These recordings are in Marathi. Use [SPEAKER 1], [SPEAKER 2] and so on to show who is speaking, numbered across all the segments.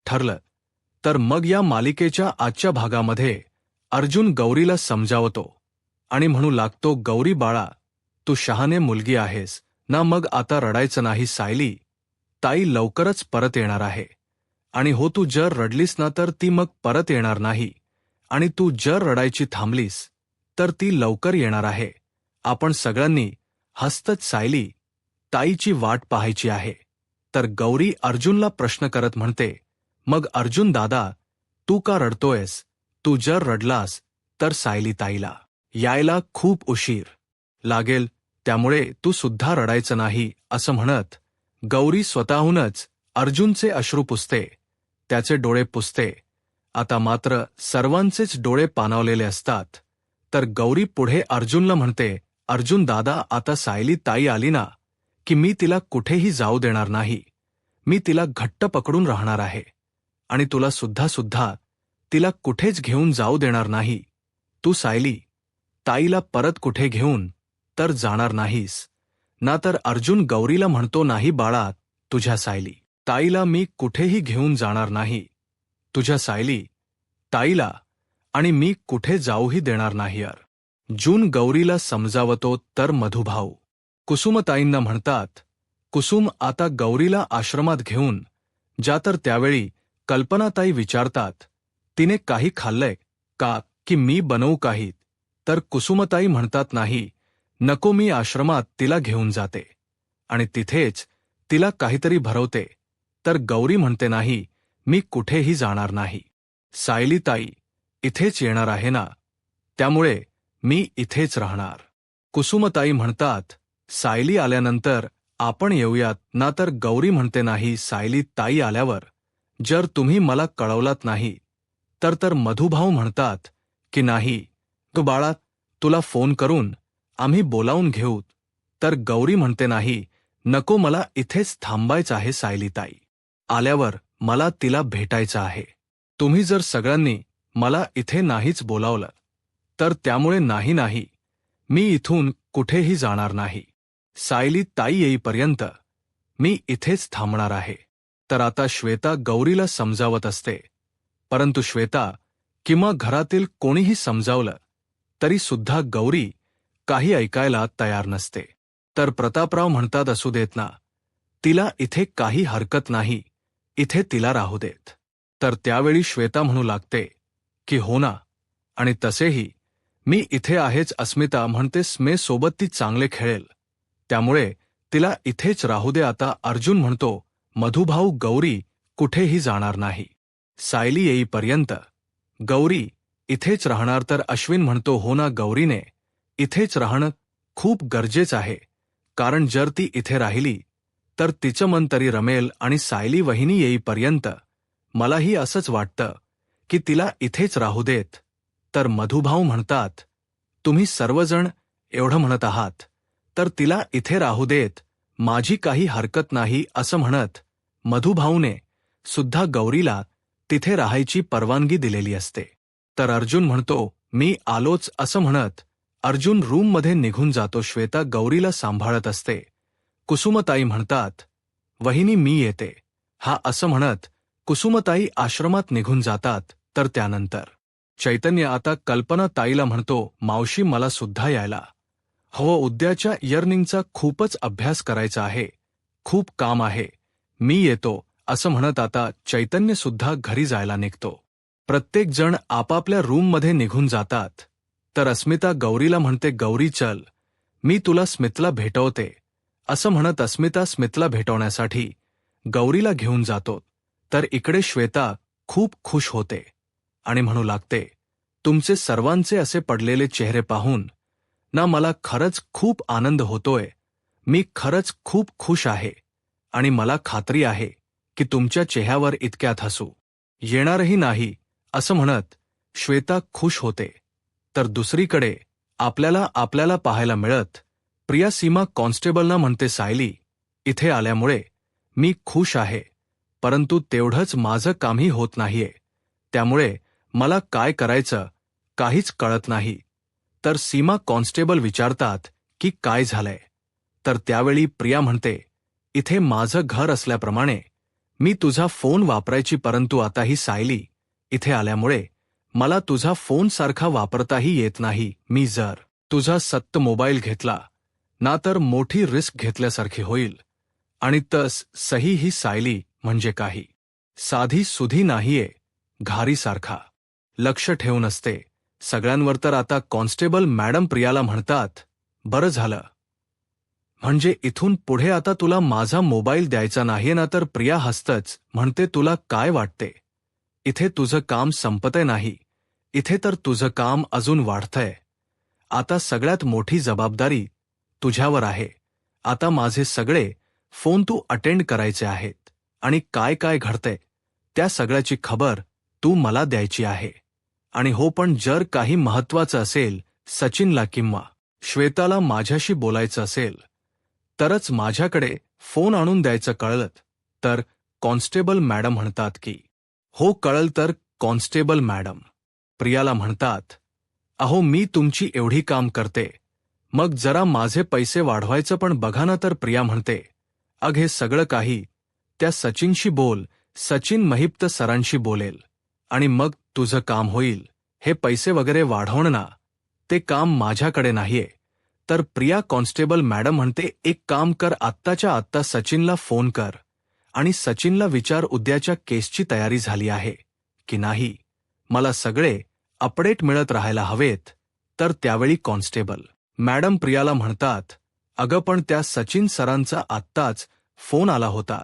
[SPEAKER 1] ठरलं तर मग या मालिकेच्या आजच्या भागामध्ये अर्जुन गौरीला समजावतो आणि म्हणू लागतो, गौरी बाळा, तू शहाणे मुलगी आहेस ना, मग आता रडायचं नाही सायली. ताई लवकरच परत येणार आहे. आणि हो, तू जर रडलीस ना तर ती मग परत येणार नाही. आणि तू जर रडायची थांबलीस तर ती लवकर येणार आहे. आपण सगळ्यांनी हसतच सायली, ताईची वाट पाहायची आहे. तर गौरी अर्जुनला प्रश्न करत म्हणते, मग अर्जुन दादा, तू का रडतोयस? तू जर रडलास तर सायली ताईला यायला खूप उशीर लागेल, त्यामुळे तू सुद्धा रडायचं नाही, असं म्हणत गौरी स्वतःहूनच अर्जुनचे अश्रू पुसते, त्याचे डोळे पुसते. आता मात्र सर्वांचेच डोळे पाणावलेले असतात. तर गौरी पुढे अर्जुनला म्हणते, अर्जुन दादा, आता सायली ताई आली ना की मी तिला कुठेही जाऊ देणार नाही. मी तिला घट्ट पकडून राहणार आहे आणि तुला सुद्धा तिला कुठेच घेऊन जाऊ देणार नाही. तू सायली ताईला परत कुठे घेऊन तर जाणार नाहीस ना? तर अर्जुन गौरीला म्हणतो, नाही बाळा, तुझ्या सायली ताईला मी कुठेही घेऊन जाणार नाही. तुझ्या सायली ताईला आणि मी कुठे जाऊही देणार नाही. अर्जुन गौरीला समजावतो तर मधुभाऊ कुसुमताईंना म्हणतात, कुसुम, आता गौरीला आश्रमात घेऊन जा. तर त्यावेळी कल्पनाताई विचारतात, तिने काही खाल्लंय का की मी बनवू काही? तर कुसुमताई म्हणतात, नाही नको, मी आश्रमात तिला घेऊन जाते आणि तिथेच तिला काहीतरी भरवते. तर गौरी म्हणते, नाही, मी कुठेही जाणार नाही. सायली ताई इथेच येणार आहे ना, त्यामुळे मी इथेच राहणार. कुसुमताई म्हणतात, सायली आल्यानंतर आपण येऊयात ना? तर गौरी म्हणते, नाही, सायली ताई आल्यावर जर तुम्ही मला कळवलात नाही तर मधुभाऊ म्हणतात की नाही, तू बाळा, तुला फोन करून आम्ही बोलावून घेऊ. तर गौरी म्हणते, नाही नको, मला इथेच थांबायचं आहे. सायली ताई आल्यावर मला तिला भेटायचं आहे. तुम्ही जर सगळ्यांनी मला इथे नाहीच बोलावलं तर त्यामुळे नाही, मी इथून कुठेही जाणार नाही. सायली ताई येईपर्यंत मी इथेच थांबणार आहे. तर आता श्वेता गौरीला समजावत असते, परंतु श्वेता किंवा घरातील कोणीही समजावलं तरी सुद्धा गौरी काही ऐकायला तयार नसते. तर प्रतापराव म्हणतात, असू देत ना, तिला इथे काही हरकत नाही, इथे तिला राहू देत. तर त्यावेळी श्वेता म्हणू लागते की हो ना, आणि तसेही मी इथे आहेच. अस्मिता म्हणते, स्मे सोबत ती चांगले खेळेल, त्यामुळे तिला इथेच राहू दे. आता अर्जुन म्हणतो, मधुभाऊ, गौरी कुठेही जाणार नाही. सायली येईपर्यंत गौरी इथेच राहणार. तर अश्विन म्हणतो, हो ना, गौरीने इथेच राहणं खूप गरजेचं आहे, कारण जर ती इथे राहिली तर तिचं मन तरी रमेल आणि सायली वहिनी येईपर्यंत मलाही असंच वाटतं की तिला इथेच राहू देत. तर मधुभाऊ म्हणतात, तुम्ही सर्वजण एवढं म्हणत आहात तर तिला इथे राहू देत, माझी काही हरकत नाही, असं म्हणत मधुभाऊने सुद्धा गौरीला तिथे राहायची परवानगी दिलेली असते. तर अर्जुन म्हणतो, मी आलोच, असं म्हणत अर्जुन रूममध्ये निघून जातो. श्वेता गौरीला सांभाळत असते. कुसुमताई म्हणतात, वहिनी मी येते, हा असं म्हणत कुसुमताई आश्रमात निघून जातात. तर त्यानंतर चैतन्य आता कल्पना ताईला म्हणतो, मावशी, मला सुद्धा यायला हवं, उद्याच्या इयर्निंगचा खूपच अभ्यास करायचा आहे, खूप काम आहे, मी येतो, असं म्हणत आता चैतन्य सुद्धा घरी जायला निघतो. प्रत्येक जण आपापल्या रूममध्ये निघून जातात. तर अस्मिता गौरीला म्हणते, गौरी चल, मी तुला स्मितला भेटवते, असं म्हणत अस्मिता स्मितला भेटवण्यासाठी गौरीला घेऊन जातो. तर इकडे श्वेता खूप खुश होते आणि म्हणू लागते, तुमचे सर्वांचे असे पडलेले चेहरे पाहून ना मला खरंच खूप आनंद होतोय. मी खरंच खूप खुश आहे आणि मला खात्री आहे की तुमच्या चेहऱ्यावर इतक्यात हसू येणारही नाही, असं म्हणत श्वेता खुश होते. तर दुसरीकडे आपल्याला पाहायला मिळत प्रिया सीमा कॉन्स्टेबलना म्हणते, सायली इथे आल्यामुळे मी खुश आहे, परंतु तेवढंच माझं कामही होत नाहीये, त्यामुळे मला काय करायचं काहीच कळत नाही. तर सीमा कॉन्स्टेबल विचारतात की काय झालंय? तर त्यावेळी प्रिया म्हणते, इथे माझं घर असल्याप्रमाणे मी तुझा फोन वापरायची, परंतु आता ही सायली इथे आल्यामुळे मला तुझा फोन सारखा वापरताही येत नाही. मी जर तुझा सत्त मोबाईल घेतला ना तर मोठी रिस्क घेतल्यासारखी होईल. आणि सही ही सायली म्हणजे काही साधी सुधी नाहीये, घारीसारखा लक्ष ठेवून असते सगळ्यांवर. तर आता कॉन्स्टेबल मॅडम प्रियाला म्हणतात, बरं झालं, म्हणजे इथून पुढे आता तुला माझा मोबाईल द्यायचा नाहीये ना. तर प्रिया हसतच म्हणते, तुला काय वाटते, इथे तुझं काम संपतंय नाही, इथे तर तुझं काम अजून वाढतंय. आता सगळ्यात मोठी जबाबदारी तुझ्यावर आहे. आता माझे सगळे फोन तू अटेंड करायचे आहेत आणि काय काय घडतंय त्या सगळ्याची खबर तू मला द्यायची आहे. आणि हो, पण जर काही महत्त्वाचं असेल, सचिनला किंवा श्वेताला माझ्याशी बोलायचं असेल तरच माझ्याकडे फोन आणून द्यायचं, कळलं तर. कॉन्स्टेबल मॅडम म्हणतात की हो कळलं तर. कॉन्स्टेबल मॅडम प्रियाला म्हणतात, अहो मी तुमची एवढी काम करते, मग जरा माझे पैसे वाढवायचं पण बघा ना. तर प्रिया म्हणते, अग हे सगळं काही त्या सचिनशी बोल, सचिन महिप्त सरांशी बोलेल आणि मग तुझं काम होईल. हे पैसे वगैरे वाढवणं ना, ते काम माझ्याकडे नाहीये. तर प्रिया कॉन्स्टेबल मॅडम म्हणते, एक काम कर, आत्ताच्या आत्ता सचिनला फोन कर आणि सचिनला विचार उद्याच्या केसची तयारी झाली आहे की नाही. मला सगळे अपडेट मिळत राहायला हवेत. तर त्यावेळी कॉन्स्टेबल मॅडम प्रियाला म्हणतात, अगं पण त्या सचिन सरांचा आत्ताच फोन आला होता.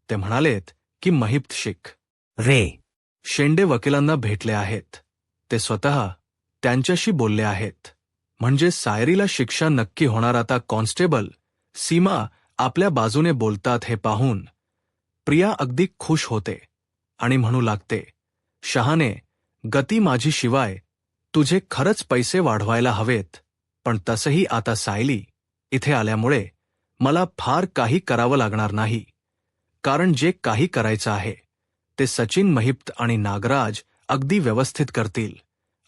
[SPEAKER 1] ते म्हणालेत की महिप्त शिक रे शेंडे वकिलांना भेटले आहेत. ते स्वतः त्यांच्याशी बोलले आहेत, म्हणजे सायरीला शिक्षा नक्की होणार. आता कॉन्स्टेबल सीमा आपल्या बाजूने बोलतात हे पाहून प्रिया अगदी खुश होते आणि म्हणू लागते, शहाणे, गती माझी, शिवाय तुझे खरंच पैसे वाढवायला हवेत. पण तसंही आता सायली इथे आल्यामुळे मला फार काही करावं लागणार नाही, कारण जे काही करायचं आहे ते सचिन महिप्त आणि नागराज अगदी व्यवस्थित करतील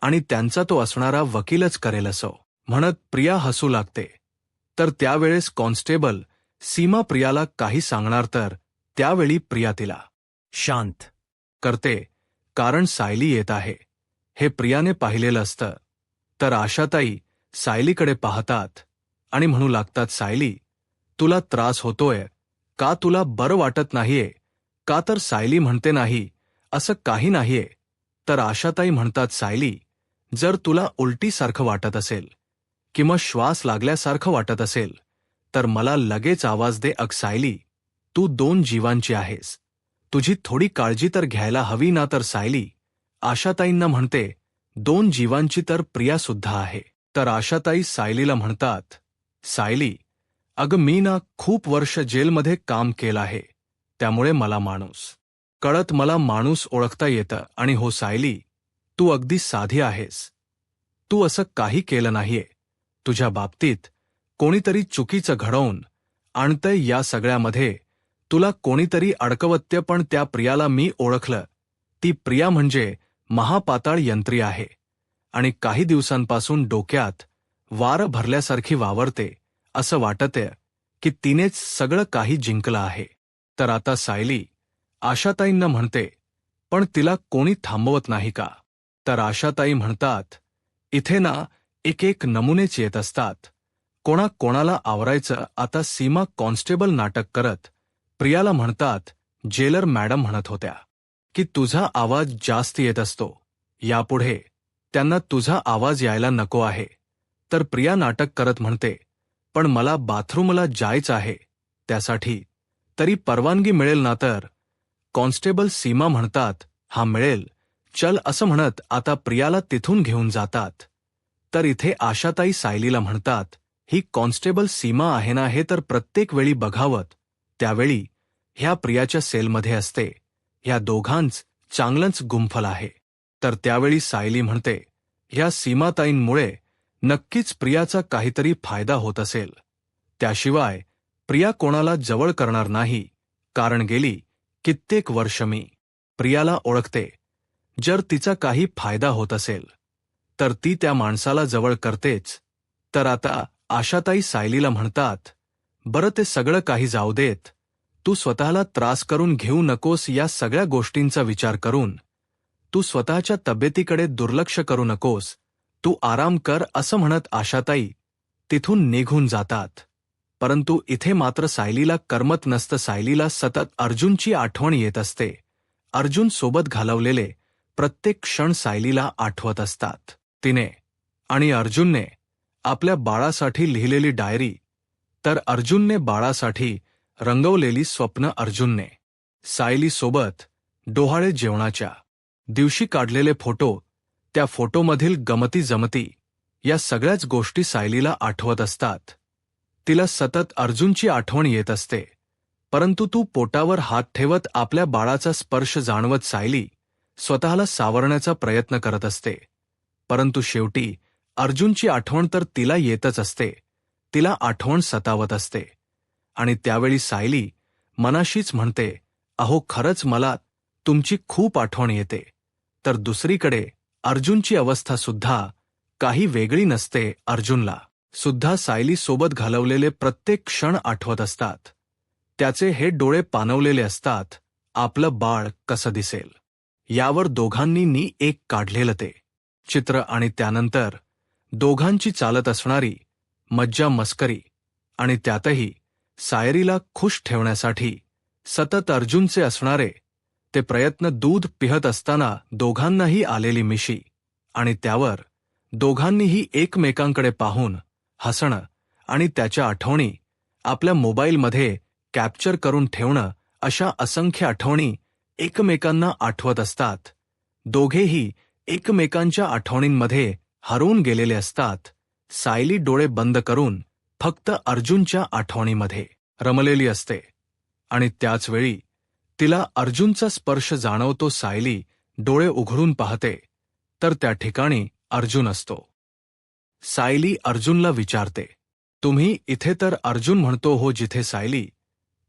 [SPEAKER 1] आणि त्यांचा तो असणारा वकीलच करेल. असो म्हणत प्रिया हसू लागते. तर त्यावेळेस कॉन्स्टेबल सीमा प्रियाला काही सांगणार तर त्यावेळी प्रिया तिला शांत करते, कारण सायली येत आहे हे प्रियाने पाहिलेलं असतं. तर आशाताई सायलीकडे पाहतात आणि म्हणू लागतात, सायली, तुला त्रास होतोय का, तुला बरं वाटत नाहीये का. तर सायली म्हणते, नाही, असं काही नाहीये. तर आशाताई म्हणतात, सायली, जर तुला उलटीसारखं वाटत असेल किंवा श्वास लागल्यासारखं वाटत असेल तर मला लगेच आवाज दे. अग सायली, तू 2 जीवांची आहेस, तुझी थोडी काळजी तर घ्यायला हवी ना. तर सायली आशाताईंना म्हणते, 2 जीवांची तर प्रिया सुद्धा आहे. तर आशाताई सायलीला म्हणतात, सायली, अगं मी ना खूप वर्ष जेलमध्ये काम केलं आहे, त्यामुळे मला माणूस ओळखता येतं. आणि हो सायली, तू अगदी साधी आहेस, तू असं काही केलं नाहीये. तुझ्या बाबतीत कोणीतरी चुकीचं घडवून आणतंय, या सगळ्यामध्ये तुला कोणीतरी अडकवत्य. पण त्या प्रियाला मी ओळखलं, ती प्रिया म्हणजे महापाताळ यंत्री आहे आणि काही दिवसांपासून डोक्यात वारं भरल्यासारखी वावरते. असं वाटतंय की तिनेच सगळं काही जिंकलं आहे. तर आता सायली आशाताईंना म्हणते, पण तिला कोणी थांबवत नाही का. तर आशाताई म्हणतात, इथे ना एक नमुनेच येत असतात, कोणाला आवरायचं. आता सीमा कॉन्स्टेबल नाटक करत प्रियाला म्हणतात, जेलर मॅडम म्हणत होत्या की तुझा आवाज जास्त येत असतो, यापुढे त्यांना तुझा आवाज यायला नको आहे. तर प्रिया नाटक करत म्हणते, पण मला बाथरूमला जायचं आहे, त्यासाठी तरी परवानगी मिळेल ना. तर कॉन्स्टेबल सीमा म्हणतात, हा मिळेल, चल, असं म्हणत आता प्रियाला तिथून घेऊन जातात. तर इथे आशाताई सायलीला म्हणतात, ही कॉन्स्टेबल सीमा आहे ना, हे तर प्रत्येक वेळी बघावत त्यावेळी ह्या प्रियाच्या सेलमध्ये असते, ह्या दोघांच चांगलंच गुंफल आहे. तर त्यावेळी सायली म्हणते, ह्या सीमाताईंमुळे नक्कीच प्रियाचा काहीतरी फायदा होत असेल, त्याशिवाय प्रिया कोणाला जवळ करणार नाही, कारण गेली कित्येक वर्ष मी प्रियाला ओळखते. जर तिचा काही फायदा होत असेल तर ती त्या माणसाला जवळ करतेच. तर आता आशाताई सायलीला म्हणतात, बरं ते सगळं काही जाऊ देत, तू स्वतःला त्रास करून घेऊ नकोस. या सगळ्या गोष्टींचा विचार करून तू स्वतःच्या तब्येतीकडे दुर्लक्ष करू नकोस. तू आराम कर असं म्हणत आशाताई तिथून निघून जातात. परंतु इथे मात्र सायलीला करमत नसतं. सायलीला सतत अर्जुनची आठवण येत असते. अर्जुन सोबत घालवलेले प्रत्येक क्षण सायलीला आठवत असतात. तिने आणि अर्जुनने आपल्या बाळासाठी लिहिलेली डायरी, तर अर्जुनने बाळासाठी रंगवलेली स्वप्न, अर्जुनने सायलीसोबत डोहाळे जेवणाच्या दिवशी काढलेले फोटो, त्या फोटोमधील गमती जमती, या सगळ्याच गोष्टी सायलीला आठवत असतात. तिला सतत अर्जुनची आठवण येत असते. परंतु तू पोटावर हात ठेवत आपल्या बाळाचा स्पर्श जाणवत सायली स्वतःला सावरण्याचा प्रयत्न करत असते. परंतु शेवटी अर्जुनची आठवण तर तिला येतच असते. तिला आठवण सतावत असते. आणि त्यावेळी सायली मनाशीच म्हणते, अहो खरंच मला तुमची खूप आठवण येते. तर दुसरीकडे अर्जुनची अवस्था सुद्धा काही वेगळी नसते. अर्जुनला सुद्धा सायली सोबत घालवलेले प्रत्येक क्षण आठवत असतात. त्याचे हे डोळे पाणवलेले असतात. आपलं बाळ कसं दिसेल यावर दोघांनी एक काढलेलं ते चित्र, आणि त्यानंतर दोघांची चालत असणारी मज्जा मस्करी, आणि त्यातही सायरीला खुश ठेवण्यासाठी सतत अर्जुनचे असणारे ते प्रयत्न. दूध पिहत असताना दोघांनाही आलेली मिशी, आणि त्यावर दोघांनीही एकमेकांकडे पाहून हसणं आणि त्याच्या आठवणी आपल्या मोबाईलमध्ये कॅप्चर करून ठेवणं, अशा असंख्य आठवणी एकमेकांना आठवत असतात. दोघेही एकमेकांच्या आठवणींमध्ये हरवून गेलेले असतात. सायली डोळे बंद करून फक्त अर्जुनच्या आठवणीमध्ये रमलेली असते. आणि त्याचवेळी तिला अर्जुनचा स्पर्श जाणवतो. सायली डोळे उघडून पाहते तर त्या ठिकाणी अर्जुन असतो. सायली अर्जुनला विचारते, तुम्ही इथे? तर अर्जुन म्हणतो, हो. जिथे सायली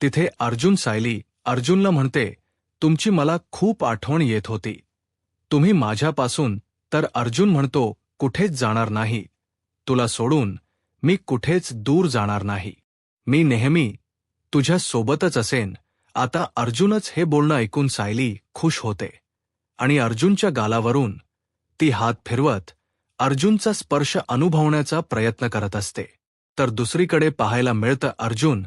[SPEAKER 1] तिथे अर्जुन. सायली अर्जुनला म्हणते, तुमची मला खूप आठवण येत होती. तुम्ही माझ्यापासून? तर अर्जुन म्हणतो, कुठेच जाणार नाही. तुला सोडून मी कुठेच दूर जाणार नाही. मी नेहमी तुझ्या सोबतच असेन. आता अर्जुनच हे बोलणं ऐकून सायली खुश होते आणि अर्जुनच्या गालावरून ती हात फिरवत अर्जुनचा स्पर्श अनुभवण्याचा प्रयत्न करत असते. तर दुसरीकडे पाहायला मिळतं, अर्जुन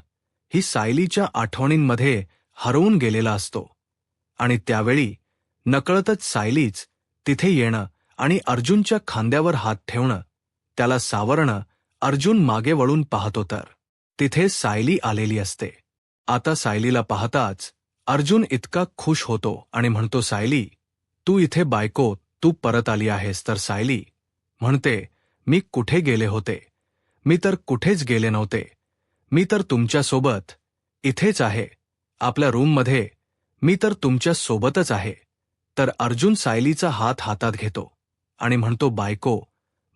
[SPEAKER 1] ही सायलीच्या आठवणींमध्ये हरवून गेलेला असतो. आणि त्यावेळी नकळतच सायलीच तिथे येणं आणि अर्जुनच्या खांद्यावर हात ठेवणं, त्याला सावरणं. अर्जुन मागे वळून पाहतो तर तिथे सायली आलेली असते. आता सायलीला पाहताच अर्जुन इतका खुश होतो आणि म्हणतो, सायली तू इथे? बायको तू परत आली आहेस? तर सायली म्हणते, मी कुठे गेले होते? मी तर कुठेच गेले नव्हते. मी तर तुमच्यासोबत इथेच आहे, आपल्या रूममध्ये. मी तर तुमच्या सोबतच आहे. तर अर्जुन सायलीचा हात हातात घेतो आणि म्हणतो, बायको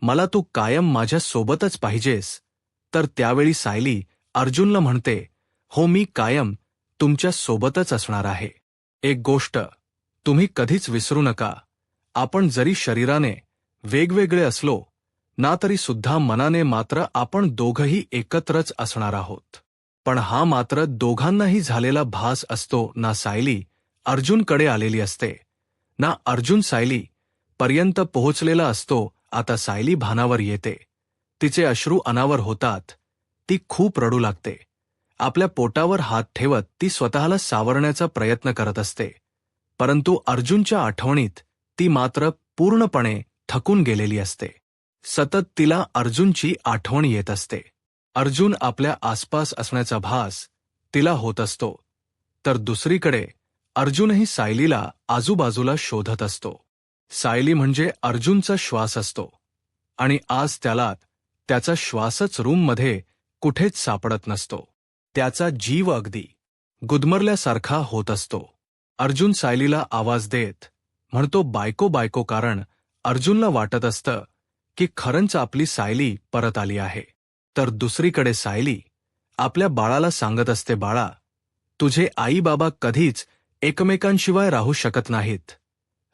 [SPEAKER 1] मला तू कायम माझ्या सोबतच पाहिजेस. तर त्यावेळी सायली अर्जुनला म्हणते, हो मी कायम तुमच्या सोबतच असणार आहे. एक गोष्ट तुम्ही कधीच विसरू नका, आपण जरी शरीराने वेगवेगळे असलो ना तरी सुद्धा मनाने मात्र आपण दोघंही एकत्रच असणार आहोत. पण हा मात्र दोघांनाही झालेला भास असतो. ना सायली अर्जुनकडे आलेली असते, ना अर्जुन सायली पर्यंत पोहोचलेला असतो. आता सायली भानावर येते. तिचे अश्रू अनावर होतात. ती खूप रडू लागते. आपल्या पोटावर हात ठेवत ती स्वतःला सावरण्याचा प्रयत्न करत असते. परंतु अर्जुनच्या आठवणीत ती मात्र पूर्णपणे थकून गेलेली असते. सतत तिला अर्जुनची आठवण येत असते. अर्जुन आपल्या आसपास असण्याचा भास तिला होत असतो. तर दुसरीकडे अर्जुनही सायलीला आजूबाजूला शोधत असतो. सायली म्हणजे अर्जुनचा श्वास असतो आणि आज त्याला त्याचा श्वासच रूममध्ये कुठेच सापडत नसतो. त्याचा जीव अगदी गुदमरल्यासारखा होत असतो. अर्जुन सायलीला आवाज देत म्हणतो, बायको बायको, कारण अर्जुनला वाटत असतं की खरंच आपली सायली परत आली आहे. तर दुसरीकडे सायली आपल्या बाळाला सांगत असते, बाळा तुझे आई बाबा कधीच एकमेकांशिवाय राहू शकत नाहीत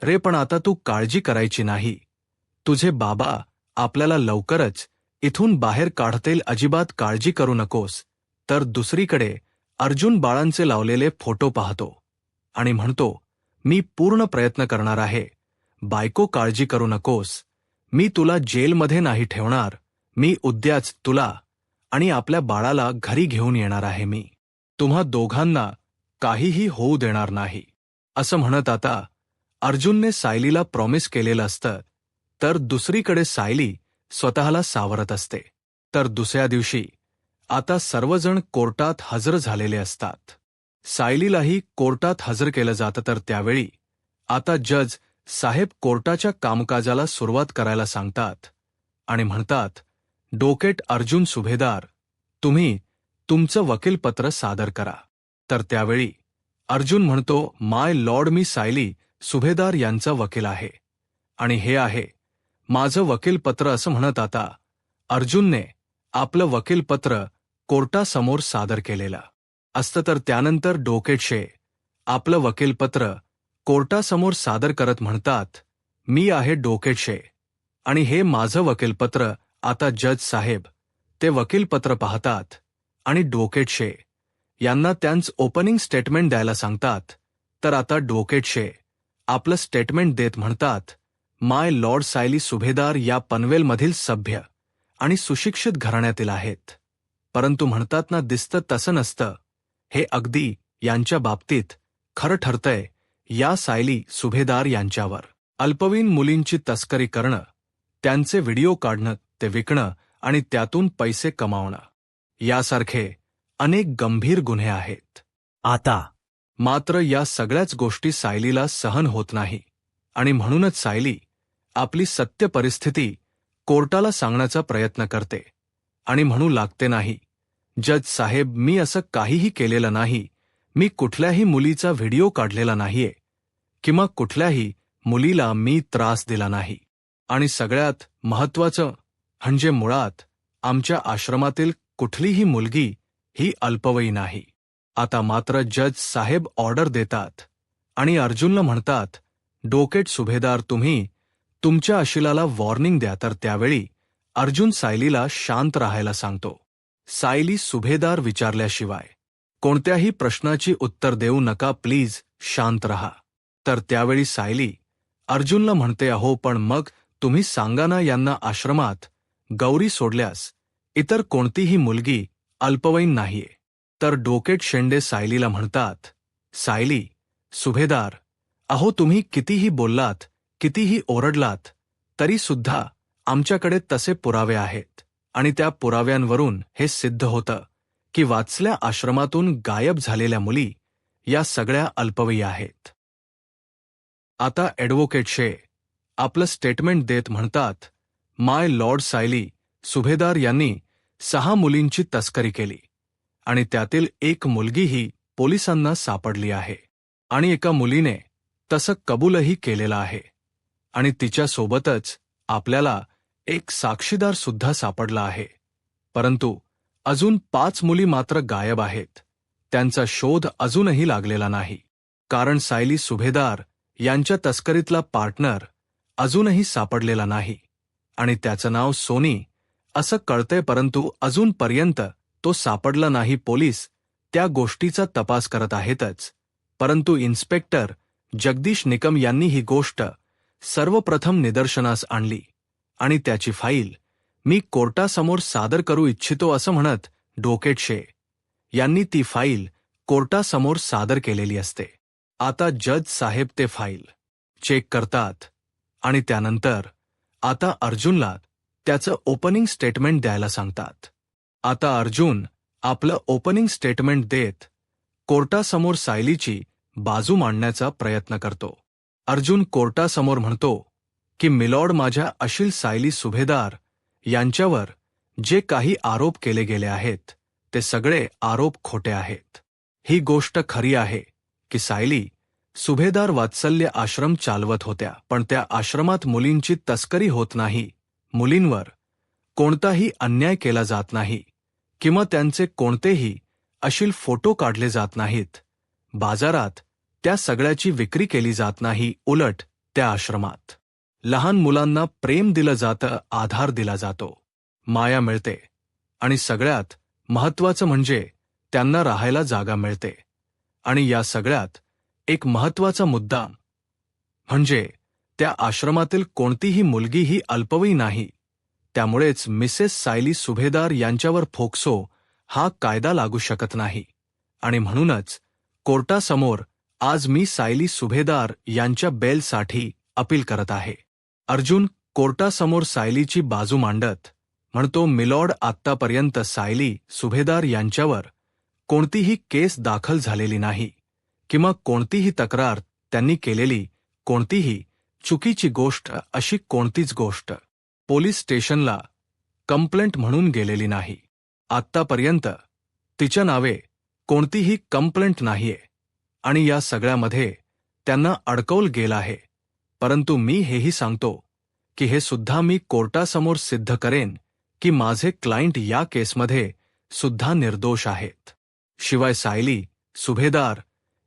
[SPEAKER 1] रे, पण आता तू काळजी करायची नाही. तुझे बाबा आपल्याला लवकरच इथून बाहेर काढतील, अजिबात काळजी करू नकोस. तर दुसरीकडे अर्जुन बाळांचे लावलेले फोटो पाहतो आणि म्हणतो, मी पूर्ण प्रयत्न करणार आहे. बायको काळजी करू नकोस, मी तुला जेलमध्ये नाही ठेवणार. मी उद्याच तुला आणि आपल्या बाळाला घरी घेऊन येणार आहे. मी तुम्हा दोघांना काहीही होऊ देणार नाही. असं म्हणत आता अर्जुनने सायलीला प्रॉमिस केलेलं असतं, तर दुसरीकडे सायली स्वतःला सावरत असते. तर दुसऱ्या दिवशी आता सर्वजण कोर्टात हजर झालेले असतात. सायलीलाही कोर्टात हजर केलं जातं. तर त्यावेळी आता जज साहेब कोर्टाच्या कामकाजाला सुरुवात करायला सांगतात आणि म्हणतात, डोकेट अर्जुन सुभेदार, तुम्ही तुमचं वकीलपत्र सादर करा. तर त्यावेळी अर्जुन म्हणतो, माय लॉर्ड, मी सायली सुभेदार यांचा वकील आहे आणि हे आहे माझं वकीलपत्र. असं म्हणत आता अर्जुनने आपलं वकीलपत्र कोर्टासमोर सादर केलेलं असतं. तर त्यानंतर डोकेटशे आपलं वकीलपत्र कोर्टासमोर सादर करत म्हणतात, मी आहे डोकेटशे आणि हे माझं वकीलपत्र. आता जज साहेब ते वकीलपत्र पाहतात आणि डोकेटशे यांना त्यांचं ओपनिंग स्टेटमेंट द्यायला सांगतात. तर आता डोकेटशे आपलं स्टेटमेंट देत म्हणतात, माय लॉर्ड, सायली सुभेदार या पनवेलमधील सभ्य आणि सुशिक्षित घराण्यातील आहेत. परंतु म्हणतात ना, दिसतं तसं नसतं. हे अगदी यांच्या बाबतीत खरं ठरतंय. या सायली सुभेदार यांच्यावर अल्पवयीन मुलींची तस्करी करणं, त्यांचे व्हिडिओ काढणं, ते विकणं आणि त्यातून पैसे कमावणं यासारखे अनेक गंभीर गुन्हे आहेत.
[SPEAKER 2] आता
[SPEAKER 1] मात्र या सगळ्याच गोष्टी सायलीला सहन होत नाही आणि म्हणूनच सायली आपली सत्य परिस्थिती कोर्टाला सांगण्याचा प्रयत्न करते आणि म्हणू लागते, नाही जज साहेब, मी असं काहीही केलेलं नाही. मी कुठल्याही मुलीचा व्हिडिओ काढलेला नाहीये किंवा कुठल्याही मुलीला मी त्रास दिला नाही. आणि सगळ्यात महत्त्वाचं म्हणजे मुळात आमच्या आश्रमातील कुठलीही मुलगी ही अल्पवयीन नाही. आता मात्र जज साहेब ऑर्डर देतात आणि अर्जुनला म्हणतात, डोकेट सुभेदार, तुम्ही तुमच्या अशिलाला वॉर्निंग द्या. तर त्यावेळी अर्जुन सायलीला शांत राहायला सांगतो. सायली सुभेदार, विचारल्याशिवाय कोणत्याही प्रश्नाची उत्तर देऊ नका, प्लीज शांत रहा. तर त्यावेळी सायली अर्जुनला म्हणते, अहो पण मग तुम्ही सांगा ना, यांना आश्रमात गौरी सोडल्यास इतर कोणतीही मुलगी अल्पवयीन नाहीये. तर डोकेट शेंडे सायलीला म्हणतात, सायली सुभेदार, अहो तुम्ही कितीही बोललात, कितीही ओरडलात, तरी सुद्धा आमच्याकडे तसे पुरावे आहेत आणि त्या पुराव्यांवरून हे सिद्ध होतं की वाचल्या आश्रमातून गायब झालेल्या मुली या सगळ्या अल्पवयी आहेत. आता ॲडव्होकेट शे आपलं स्टेटमेंट देत म्हणतात, माय लॉर्ड, सायली सुभेदार यांनी 6 मुलींची तस्करी केली आणि त्यातील एक मुलगीही पोलिसांना सापडली आहे आणि एका मुलीने तसं कबूलही केलेलं आहे आणि तिच्यासोबतच आपल्याला एक साक्षीदार सुद्धा सापडला आहे. परंतु अजून 5 मुली मात्र गायब आहेत. त्यांचा शोध अजूनही लागलेला नाही, कारण सायली सुभेदार यांच्या तस्करीतला पार्टनर अजूनही सापडलेला नाही आणि त्याचं नाव सोनी असं कळतंय, परंतु अजूनपर्यंत तो सापडला नाही. पोलीस त्या गोष्टीचा तपास करत आहेतच, परंतु इन्स्पेक्टर जगदीश निकम यांनी ही गोष्ट सर्वप्रथम निदर्शनास आणली आणि त्याची फाईल मी कोर्टासमोर सादर करू इच्छितो असं म्हणत डोकेट शे यांनी ती फाईल कोर्टासमोर सादर केलेली असते. आता जज साहेब ते फाईल चेक करतात आणि त्यानंतर आता अर्जुनला त्याचं ओपनिंग स्टेटमेंट द्यायला सांगतात. आता अर्जुन आपलं ओपनिंग स्टेटमेंट देत कोर्टासमोर सायलीची बाजू मांडण्याचा प्रयत्न करतो. अर्जुन कोर्टासमोर म्हणतो की मिलॉर्ड, माझ्या अशील सायली सुभेदार यांच्यावर जे काही आरोप केले गेले आहेत ते सगळे आरोप खोटे आहेत. ही गोष्ट खरी आहे की सायली सुभेदार वात्सल्य आश्रम चालवत होत्या, पण त्या आश्रमात मुलींची तस्करी होत नाही, मुलींवर कोणताही अन्याय केला जात नाही किंवा त्यांचे कोणतेही अशील फोटो काढले जात नाहीत. बाजारात त्या सगळ्याची विक्री केली जात नाही. उलट त्या आश्रमात लहान मुलांना प्रेम दिलं जातं, आधार दिला जातो, माया मिळते आणि सगळ्यात महत्त्वाचं म्हणजे त्यांना राहायला जागा मिळते. आणि या सगळ्यात एक महत्त्वाचा मुद्दा म्हणजे त्या आश्रमातील कोणतीही मुलगी ही अल्पवयी नाही. त्यामुळेच मिसेस सायली सुभेदार यांच्यावर फोक्सो हा कायदा लागू शकत नाही. आणि म्हणूनच कोर्टासमोर आज मी सायली सुभेदार यांच्या बेलसाठी अपील करत आहे. अर्जुन कोर्टासमोर सायलीची बाजू मांडत म्हणतो, मिलॉर्ड, आत्तापर्यंत सायली सुभेदार यांच्यावर कोणतीही केस दाखल झालेली नाही किंवा कोणतीही तक्रार त्यांनी केलेली, कोणतीही चुकीची गोष्ट, अशी कोणतीच गोष्ट पोलीस स्टेशनला कंप्लेंट म्हणून गेलेली नाही. आत्तापर्यंत तिच्या नावे कोणतीही कंप्लेंट नाहीये आणि या सगळ्यामध्ये त्यांना अडकवलं गेलं आहे. परंतु मी हेही सांगतो की हे सुद्धा मी कोर्टासमोर सिद्ध करेन की माझे क्लायंट या केसमध्ये सुद्धा निर्दोष आहेत. शिवाय सायली सुभेदार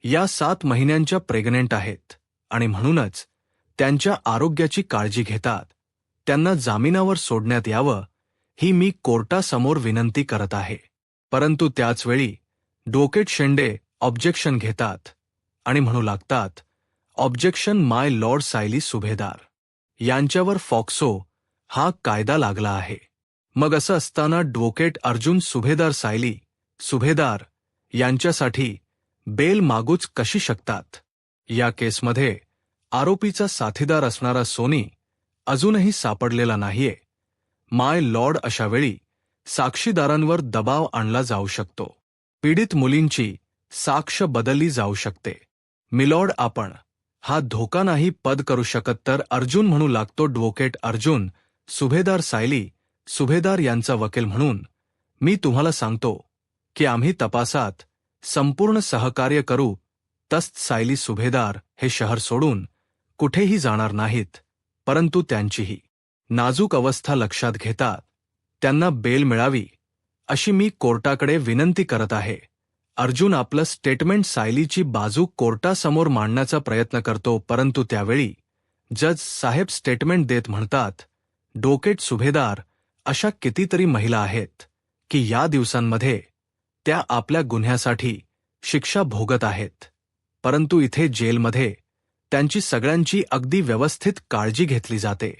[SPEAKER 1] या 7 महिन्यांच्या प्रेग्नंट आहेत आणि म्हणूनच त्यांच्या आरोग्याची काळजी घेतात. त्यांना जामिनावर सोडण्यात यावं ही मी कोर्टासमोर विनंती करत आहे. परंतु त्याचवेळी डोकेट शेंडे ऑब्जेक्शन घेतात आणि म्हणू लागतात, ऑब्जेक्शन माय लॉर्ड, सायली सुभेदार यांच्यावर फॉक्सो हा कायदा लागला आहे. मग असं असताना ॲडव्होकेट अर्जुन सुभेदार सायली सुभेदार यांच्यासाठी बेल मागूच कशी शकतात? या केसमध्ये आरोपीचा साथीदार असणारा सोनी अजूनही सापडलेला नाहीये. माय लॉर्ड, अशावेळी साक्षीदारांवर दबाव आणला जाऊ शकतो. पीडित मुलींची साक्ष बदलली जाऊ शकते. मिलॉर्ड, आपण हा धोका नाही पद करू शकत. तर अर्जुन म्हणू लागतो, ॲडव्होकेट अर्जुन सुभेदार सायली सुभेदार यांचा वकील म्हणून मी तुम्हाला सांगतो की आम्ही तपासात संपूर्ण सहकार्य करू. तस्त सायली सुभेदार हे शहर सोडून कुठेही जाणार नाहीत. परंतु त्यांचीही नाजूक अवस्था लक्षात घेता त्यांना बेल मिळावी अशी मी कोर्टाकडे विनंती करत आहे. अर्जुन आपलं स्टेटमेंट सायलीची बाजू कोर्टासमोर मांडण्याचा प्रयत्न करतो. परंतु त्यावेळी जज साहेब स्टेटमेंट देत म्हणतात, डोकेट सुभेदार अशा कितीतरी महिला आहेत की या दिवसांमध्ये त्या आपल्या गुन्ह्यासाठी शिक्षा भोगत आहेत. परंतु इथे जेलमध्ये त्यांची सगळ्यांची अगदी व्यवस्थित काळजी घेतली जाते.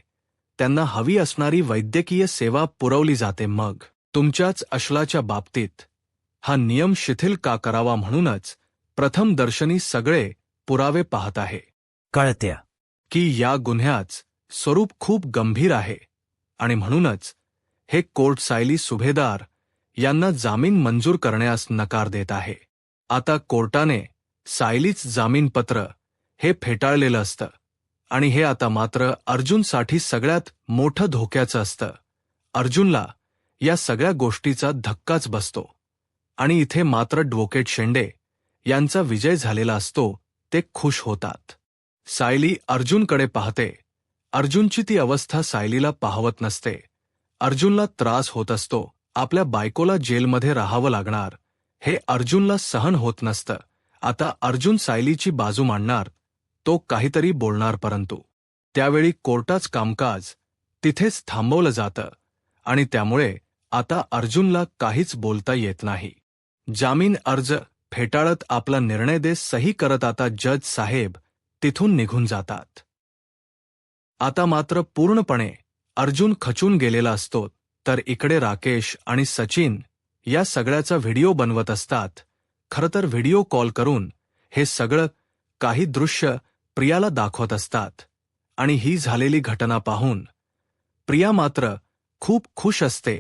[SPEAKER 1] त्यांना हवी असणारी वैद्यकीय सेवा पुरवली जाते. मग तुमच्याच अश्लाच्या बाबतीत हा नियम शिथिल का करावा? म्हणूनच प्रथम दर्शनी सगळे पुरावे पाहत आहे.
[SPEAKER 2] कळत्या
[SPEAKER 1] की या गुन्ह्याचं स्वरूप खूप गंभीर आहे आणि म्हणूनच हे कोर्ट सायली सुभेदार यांना जामीन मंजूर करण्यास नकार देत आहे. आता कोर्टाने सायलीच जामीनपत्र हे फेटाळलेलं असतं आणि हे आता मात्र अर्जुनसाठी सगळ्यात मोठं धोक्याचं असतं. अर्जुनला या सगळ्या गोष्टीचा धक्काच बसतो आणि इथे मात्र ॲडव्होकेट शेंडे यांचा विजय झालेला असतो. ते खुश होतात. सायली अर्जुनकडे पाहते. अर्जुनची ती अवस्था सायलीला पाहवत नसते. अर्जुनला त्रास होत असतो. आपल्या बायकोला जेलमध्ये राहावं लागणार हे अर्जुनला सहन होत नसतं. आता अर्जुन सायलीची बाजू मांडणार, तो काहीतरी बोलणार, परंतु त्यावेळी कोर्टाचं कामकाज तिथेच थांबवलं जातं आणि त्यामुळे आता अर्जुनला काहीच बोलता येत नाही. जामीन अर्ज फेटाळत आपला निर्णय दे सही करत आता जज साहेब तिथून निघून जातात. आता मात्र पूर्णपणे अर्जुन खचून गेलेला असतो. तर इकडे राकेश आणि सचिन या सगळ्याचा व्हिडिओ बनवत असतात. खरं तर व्हिडिओ कॉल करून हे सगळं काही दृश्य प्रियाला दाखवत असतात आणि ही झालेली घटना पाहून प्रिया मात्र खूप खुश असते.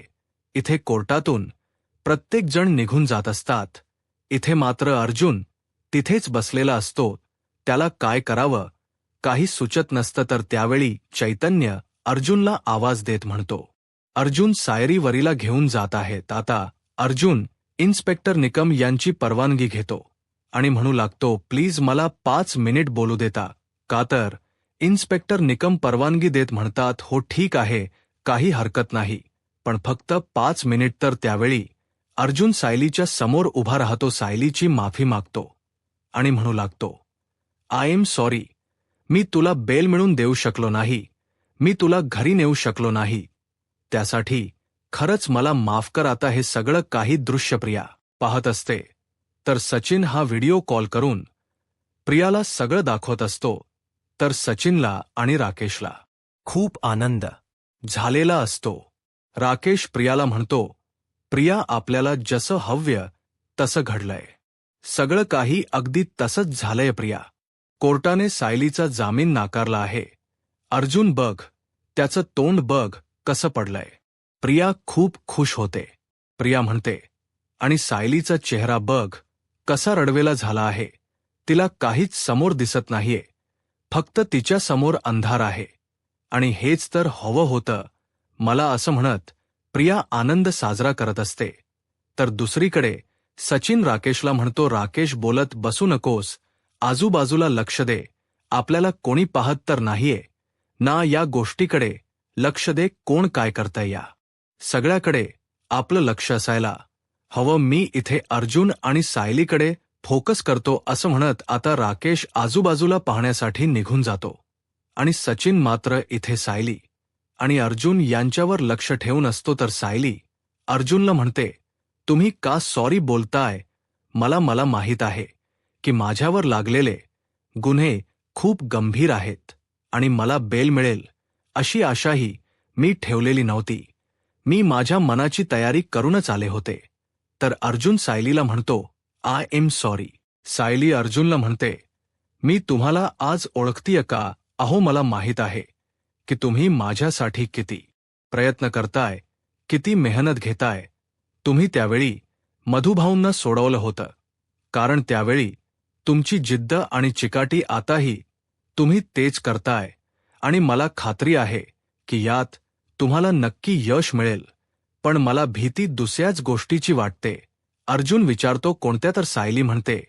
[SPEAKER 1] इथे कोर्टातून प्रत्येकजण निघून जात असतात. इथे मात्र अर्जुन तिथेच बसलेला असतो. त्याला काय करावं काही सुचत नसतं. तर त्यावेळी चैतन्य अर्जुनला आवाज देत म्हणतो, अर्जुन सायरीवरीला घेऊन जात आहेत. आता अर्जुन इन्स्पेक्टर निकम यांची परवानगी घेतो आणि म्हणू लागतो, प्लीज मला 5 मिनिट बोलू देता का? तर इन्स्पेक्टर निकम परवानगी देत म्हणतात, हो ठीक आहे, काही हरकत नाही, पण फक्त 5 मिनिट. तर त्यावेळी अर्जुन सायलीच्या समोर उभा राहतो. सायलीची माफी मागतो आणि म्हणू लागतो, आय एम सॉरी, मी तुला बेल मिळून देऊ शकलो नाही, मी तुला घरी नेऊ शकलो नाही, त्यासाठी खरंच मला माफ कर. आता हे सगळं काही दृश्य प्रिया पाहत असते तर सचिन हा व्हिडिओ कॉल करून प्रियाला सगळं दाखवत असतो, तर सचिनला आणि राकेशला
[SPEAKER 2] खूप आनंद
[SPEAKER 1] झालेला असतो. राकेश प्रियाला म्हणतो, प्रिया आपल्याला जसं हव्य तसं घडलंय. सगळं काही अगदी तसंच झालंय प्रिया. कोर्टाने सायलीचा जामीन नाकारला आहे. अर्जुन बघ, त्याचं तोंड बघ कसं पडलंय. प्रिया खूप खुश होते. प्रिया म्हणते, आणि सायलीचा चेहरा बघ कसा रडवेला झाला आहे. तिला काहीच समोर दिसत नाहीये, फक्त तिच्या समोर अंधार आहे. आणि हेच तर हवं होतं मला, असं म्हणत प्रिया आनंद साजरा करत असते. तर दुसरीकडे सचिन राकेशला म्हणतो, राकेश बोलत बसू नकोस, आजूबाजूला लक्ष दे. आपल्याला कोणी पाहत तर नाहीये ना, या गोष्टीकडे लक्ष दे. कोण काय करतंय या सगळ्याकडे आपलं लक्ष असायला हवं. मी इथे अर्जुन आणि सायलीकडे फोकस करतो, असं म्हणत आता राकेश आजूबाजूला पाहण्यासाठी निघून जातो. आणि सचिन मात्र इथे सायली आणि अर्जुन यांच्यावर लक्ष ठेवून असतो. तर सायली अर्जुनला म्हणते, तुम्ही का सॉरी बोलताय. मला माहीत आहे की माझ्यावर लागलेले गुन्हे खूप गंभीर आहेत आणि मला बेल मिळेल अशी आशाही मी ठेवलेली नव्हती. मी माझ्या मनाची तयारी करूनच आले होते. तर अर्जुन सायलीला म्हणतो, आय एम सॉरी. सायली अर्जुनला म्हणते, मी तुम्हाला आज ओळखतीय का. अहो, मला माहीत आहे की तुम्ही माझ्यासाठी किती प्रयत्न करताय, किती मेहनत घेताय. तुम्ही त्यावेळी मधुभाऊंना सोडवलं होतं, कारण त्यावेळी तुमची जिद्द आणि चिकाटी, आताही तुम्ही तेच करताय. आणि मला खात्री आहे की यात तुम्हाला नक्की यश मिळेल. पण मला भीती दुसऱ्याच गोष्टीची वाटते. अर्जुन विचारतो, कोणत्या. तर सायली म्हणते,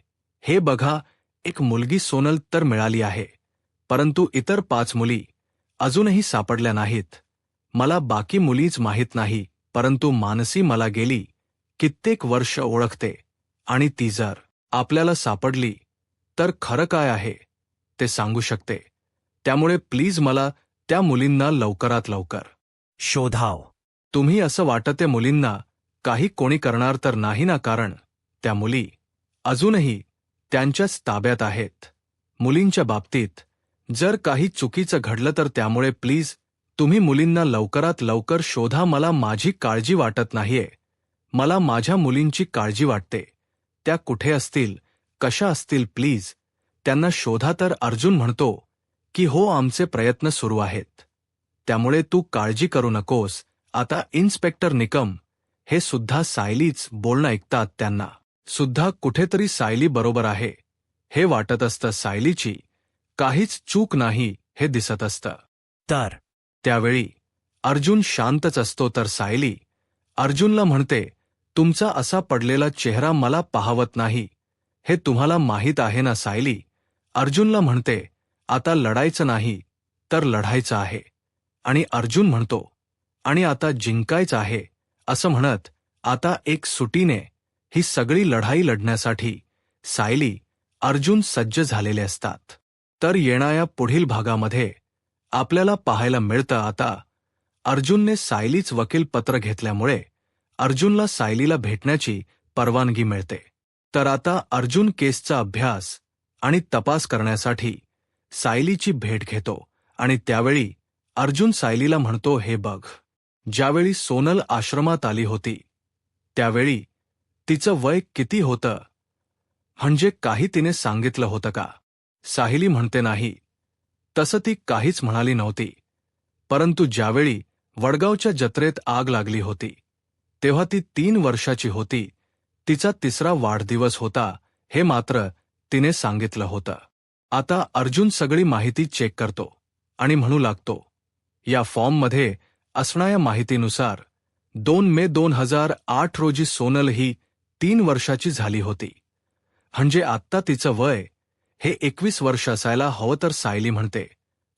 [SPEAKER 1] हे बघा, एक मुलगी सोनल तर मिळाली आहे, परंतु इतर 5 मुली अजूनही सापडल्या नाहीत. मला बाकी मुलीच माहीत नाही, परंतु मानसी मला गेली कित्येक वर्ष ओळखते आणि ती जर आपल्याला सापडली तर खरं काय आहे ते सांगू शकते. त्यामुळे प्लीज मला त्या मुलींना लवकरात लवकर
[SPEAKER 2] शोधाव.
[SPEAKER 1] तुम्ही. असं वाटते मुलींना काही कोणी करणार तर नाही ना, कारण त्या मुली अजूनही त्यांच्याच ताब्यात आहेत. मुलींच्या बाबतीत जर काही चुकीचं घडलं तर त्यामुळे प्लीज तुम्ही मुलींना लवकरात लवकर शोधा. मला माझी काळजी वाटत नाहीये, मला माझ्या मुलींची काळजी वाटते. त्या कुठे असतील, कशा असतील, प्लीज त्यांना शोधा. तर अर्जुन म्हणतो की हो, आमचे प्रयत्न सुरू आहेत, त्यामुळे तू काळजी करू नकोस. आता इन्स्पेक्टर निकम हे सुद्धा सायलीच बोलणं ऐकतात. त्यांना सुद्धा कुठेतरी सायली बरोबर आहे हे वाटत असतं. सायलीची काहीच चूक नाही हे दिसत असतं.
[SPEAKER 2] तर
[SPEAKER 1] त्यावेळी अर्जुन शांतच असतो. तर सायली अर्जुनला म्हणते, तुमचा असा पडलेला चेहरा मला पाहवत नाही, हे तुम्हाला माहीत आहे ना. सायली अर्जुनला म्हणते, आता लढायचं नाही तर लढायचं आहे. आणि अर्जुन म्हणतो, आणि आता जिंकायचं आहे, असं म्हणत आता एक सुटीने ही सगळी लढाई लढण्यासाठी सायली अर्जुन सज्ज झालेले असतात. तर येणाऱ्या पुढील भागामध्ये आपल्याला पाहायला मिळतं, आता अर्जुनने सायलीच वकील पत्र घेतल्यामुळे अर्जुनला सायलीला भेटण्याची परवानगी मिळते. तर आता अर्जुन केसचा अभ्यास आणि तपास करण्यासाठी सायलीची भेट घेतो. आणि त्यावेळी अर्जुन सायलीला म्हणतो, हे बघ, ज्यावेळी सोनल आश्रमात आली होती त्यावेळी तिचं वय किती होतं, म्हणजे काही तिने सांगितलं होतं का. सायली म्हणते, नाही, तसं ती काहीच म्हणाली नव्हती. परंतु ज्यावेळी वडगावच्या जत्रेत आग लागली होती तेव्हा ती 3 वर्षाची होती. तिचा 3रा वाढदिवस होता हे मात्र तिने सांगितलं होतं. आता अर्जुन सगळी माहिती चेक करतो आणि म्हणू लागतो, या फॉर्ममध्ये असणाऱ्या माहितीनुसार 2 मे 2008 रोजी सोनल ही 3 वर्षाची झाली होती, म्हणजे आत्ता तिचं वय हे 21 वर्ष असायला हवं. तर सायली म्हणते,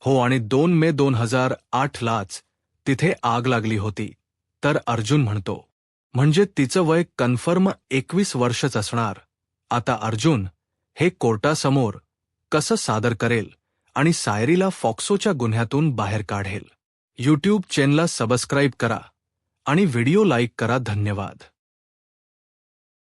[SPEAKER 1] हो, आणि 2 मे 2008 लाच तिथे आग लागली होती. तर अर्जुन म्हणतो, म्हणजे तिचं वय कन्फर्म 21 वर्षच असणार. आता अर्जुन हे कोर्टासमोर कसं सादर करेल आणि सायरीला फॉक्सोच्या गुन्ह्यातून बाहेर काढेल. यूट्यूब चॅनलला सबस्क्राईब करा आणि व्हिडिओ लाईक करा. धन्यवाद.